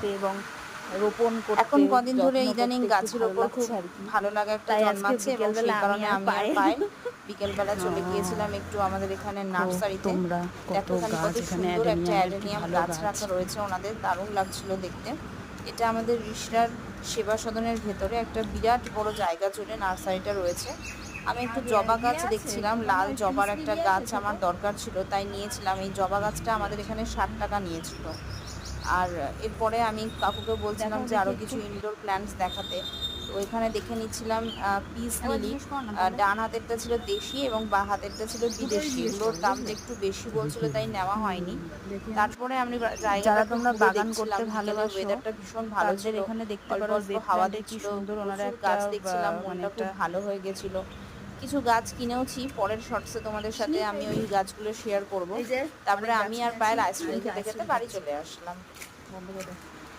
দেখতে এবং রোপণ করতে, এখন কদিন ধরে যত্ন ইদানিং করতে একটু গাছের ভালো ওপর খুব লাগছে আর কি। ভালো লাগা একটা তাই আজকে জন্মাচ্ছে এবং সেই বিকেলবেলা কারণে আমি আর পায়েল পায়েল বিকেলবেলা চলে গিয়েছিলাম একটু আমাদের এখানে নার্সারিতে। তোমরা কত দেখো এখানে গাছ, কত এখানে সুন্দর একটা অ্যাডেনিয়ামের কি অ্যাডেনিয়াম ভালো গাছ গাছ। রাখা রয়েছে ওনাদের, দারুণ লাগছিল দেখতে। এটা আমাদের রিষড়ার সেবা সদনের ভেতরে একটা বিরাট বড় জায়গা জুড়ে নার্সারিটা রয়েছে। আমি একটু জবা গাছ দেখছিলাম, লাল জবার একটা গাছ আমার দরকার ছিল, তাই নিয়েছিলাম। এই জবা গাছটা আমাদের এখানে 60 টাকা নিয়েছিল। আর এরপরে আমি কাকুকে বলছিলাম যে আরও কিছু ইনডোর প্ল্যান্টস দেখাতে। তো এখানে দেখে নিচ্ছিলাম পিস লিলি। ডান হাতেরটা ছিল দেশি এবং বাঁ হাতেরটা ছিল বিদেশি। এগুলোর দামটা একটু বেশি বলছিল, তাই নেওয়া হয়নি। তারপরে আমি জায়গাটা যারা একটু তোমরা ঘুরে বাগান দেখছিলাম। করতে বিকেলের ভালোবাসো ওয়েদারটা ভীষণ ভালো তাদের ছিল, এখানে দেখতে অল্প পারো অল্প জেড হাওয়া প্ল্যান্টে কি দিচ্ছিল, সুন্দর ওনারা প্রচুর একটা গাছ দেখছিলাম, মানে মনটা একটা খুব ভালো হয়ে গেছিলো। কিছু গাছ কিনেওছি, পরের শর্টসে তোমাদের সাথে আমি ওই গাছগুলো শেয়ার করব। তারপরে আমি আর পায়েল আইসক্রিম খেতে খেতে বাড়ি চলে আসলাম।